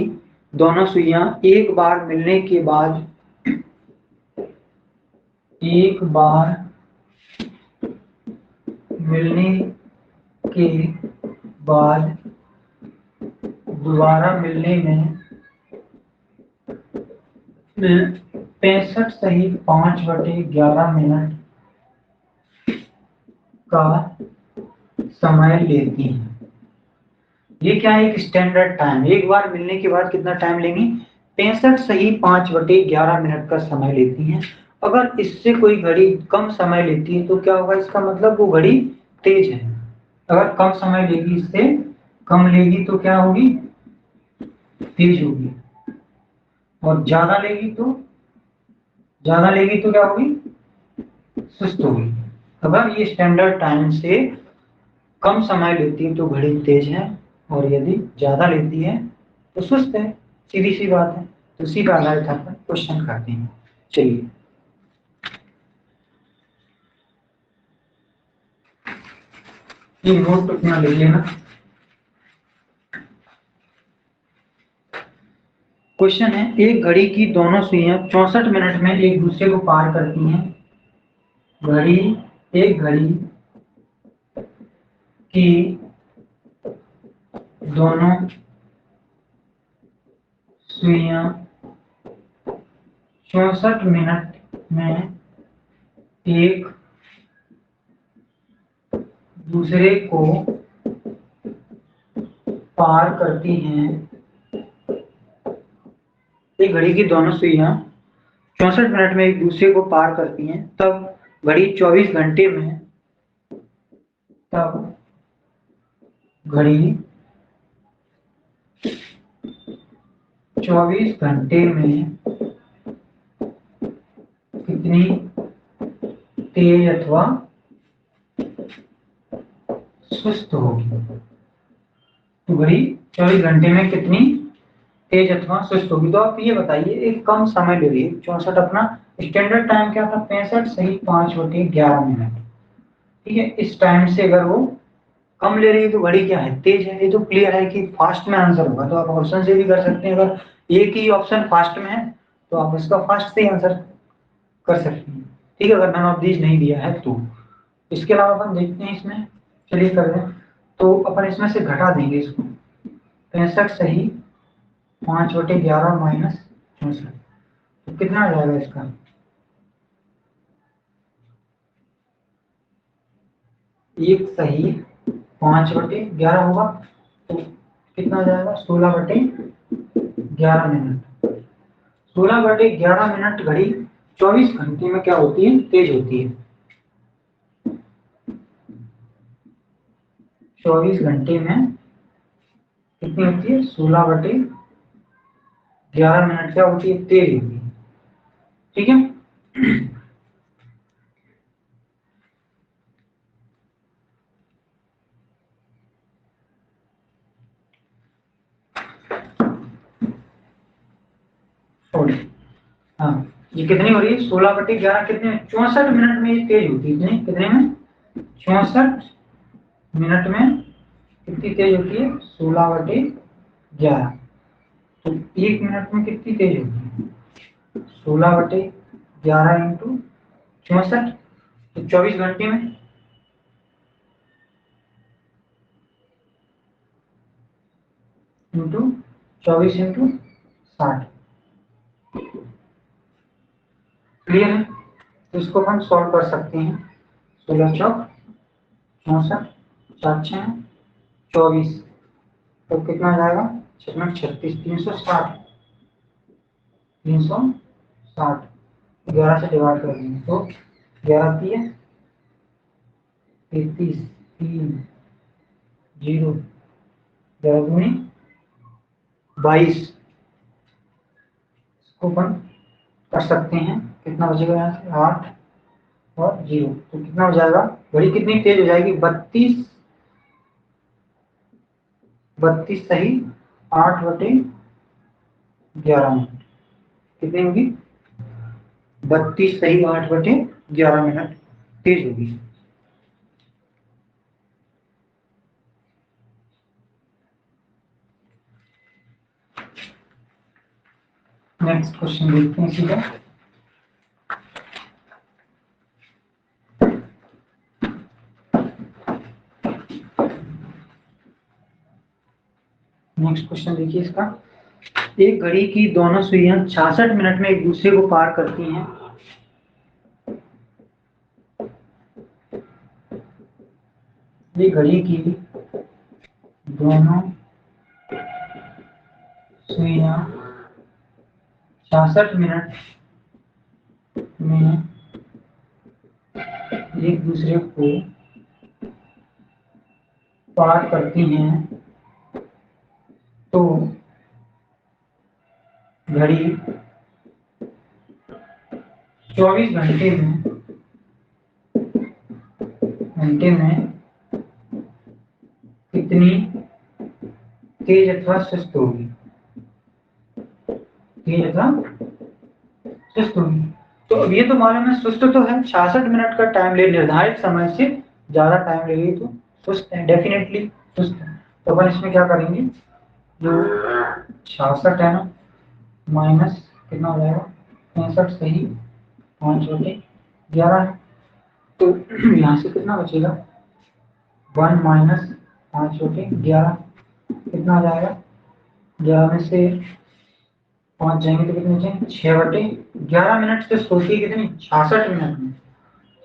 दोनों सुइयां एक बार मिलने के बाद दोबारा मिलने में 65 सहित 5/11 मिनट का समय लेती हैं। ये क्या है? एक स्टैंडर्ड टाइम। एक बार मिलने के बाद कितना टाइम लेंगी? 65 सही 5/11 मिनट का समय लेती हैं। अगर इससे कोई घड़ी कम समय लेती है तो क्या होगा? इसका मतलब वो घड़ी तेज है। अगर कम समय लेगी, इससे कम लेगी तो क्या होगी? तेज होगी। और ज्यादा लेगी तो क्या होगी? सुस्त होगी। अगर ये स्टैंडर्ड टाइम से कम समय लेती है तो घड़ी तेज है, और यदि ज्यादा लेती है तो सुस्त है। सीधी सी बात है। तो इसी का आधारित अपन क्वेश्चन करते हैं। चलिए, ये नोट अपना ले लेना। क्वेश्चन है, एक घड़ी की दोनों सुइयां 64 मिनट में एक दूसरे को पार करती हैं। एक घड़ी की दोनों सुइयां 64 मिनट में एक दूसरे को पार करती हैं। एक घड़ी की दोनों सुइयां 64 मिनट में एक दूसरे को पार करती हैं, तब घड़ी 24 घंटे में तब घड़ी 24 घंटे में कितनी तेज अथवा सुस्त होगी। तो घड़ी 24 घंटे में कितनी तेज अथवा सुस्त होगी। तो आप ये बताइए, एक कम समय ले रही है 64, अपना स्टैंडर्ड टाइम क्या था 65 सही 5/11 मिनट। ठीक है, इस टाइम से अगर वो कम ले रही है तो घड़ी क्या है, तेज है। ये तो क्लियर है कि फास्ट में आंसर होगा। तो आप ऑप्शन से भी कर सकते हैं, अगर एक ही ऑप्शन फास्ट में है तो आप उसका फास्ट से आंसर कर सकते हैं। ठीक है, अगर नन ऑफ दीज नहीं दिया है तो। इसके अलावा अपन देखते हैं इसमें, चलिए कर रहे हैं। तो अपन इसमें से घटा देंगे इसको, 65 सही 5/11 माइनस 64, तो कितना आ जाएगा इसका, एक सही 5/11 होगा। तो कितना आ जाएगा 16/11 मिनट। 16/11 मिनट घड़ी 24 घंटे में क्या होती है, तेज होती है। 24 घंटे में कितनी होती है, 16/11 मिनट क्या होती है, तेज होती है। ठीक है, हाँ ये कितनी हो रही है, 16/11 कितने, 64 मिनट में ये तेज होती है। कितने कितने में, 64 मिनट में कितनी तेज होती है, 16/11। तो 1 मिनट में कितनी तेज होती है, 16/11 इंटू 64, तो 24 घंटे में इंटू 24 इंटू 60। क्लियर है, तो इसको हम सॉल्व कर सकते हैं। 16 चौक 64, 4×6 = 24, तो कितना आ जाएगा, 36, 360, 360 11 से डिवाइड कर देंगे तो 11 3 33, 3 0 11 दूनी 22। इसको अपन कर सकते हैं, कितना बचेगा यहाँ से 8 और 0, तो कितना हो जाएगा, घड़ी कितनी तेज हो जाएगी, 32 सही 8/11 मिनट। कितनी होगी, 32 सही 8/11 मिनट तेज होगी। नेक्स्ट क्वेश्चन देखते हैं सीधा। नेक्स्ट क्वेश्चन देखिए इसका, एक घड़ी की दोनों सुइयां 66 मिनट में एक दूसरे को पार करती हैं। ये घड़ी की दोनों सुइयां 66 मिनट में एक दूसरे को पार करती हैं, तो घड़ी 24 घंटे में कितनी तेज अथवा सुस्त होगी, तेज अथवा सुस्त होगी। तो अब ये तो मालूम है सुस्त तो है, 66 मिनट का टाइम ले, निर्धारित समय से ज्यादा टाइम ले रही तो सुस्त है, डेफिनेटली सुस्त है। तो अपन इसमें क्या करेंगे, जो 66 है ना माइनस कितना हो जाएगा, 65 सही 5/11, तो यहाँ से कितना बचेगा, 1 माइनस 5 बटे 11 कितना आ जाएगा? 11 में से 5 जाएंगे तो कितने बचे? 6 बटे 11 मिनट से सोचिए कितनी? 66 मिनट में।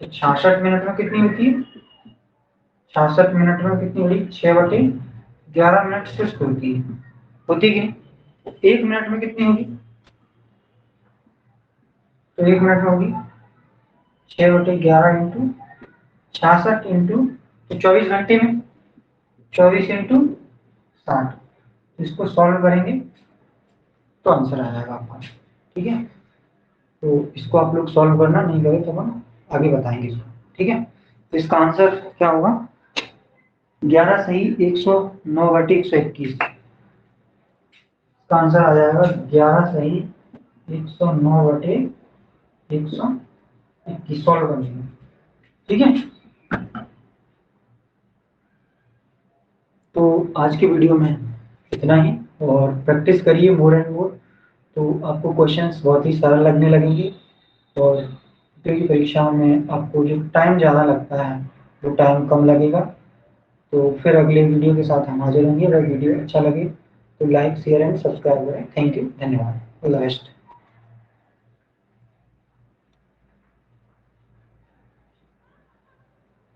तो 66 मिनट में कितनी होती है? 66 मिनट में कितनी हुई? 6 बटे 11 मिनट से होती है, होती कि नहीं? 1 मिनट में कितनी होगी? तो 1 मिनट में होगी 6 बटे 11 इंटू 66 इंटू, तो 24 घंटे में 24 इंटू 60। इसको सॉल्व करेंगे तो आंसर आ जाएगा आपका। ठीक है, तो इसको आप लोग सॉल्व करना, नहीं करें तो हम आगे बताएंगे इसको। ठीक है, तो इसका आंसर क्या होगा? 11 सही 109 बटे 121। इसका आंसर आ जाएगा 11 सही 109 बटे 121। सॉल्व कर लेंगे। ठीक है, तो आज के वीडियो में इतना ही, और प्रैक्टिस करिए मोर एंड मोर, तो आपको क्वेश्चंस बहुत ही सरल लगने लगेंगे, और प्रतियोगी परीक्षाओं में आपको जो टाइम ज़्यादा लगता है वो टाइम कम लगेगा। तो फिर अगले वीडियो के साथ हम हाजिर होंगे। अगर वीडियो अच्छा लगे तो लाइक शेयर एंड सब्सक्राइब करें। थैंक यू, धन्यवाद, ऑल द बेस्ट।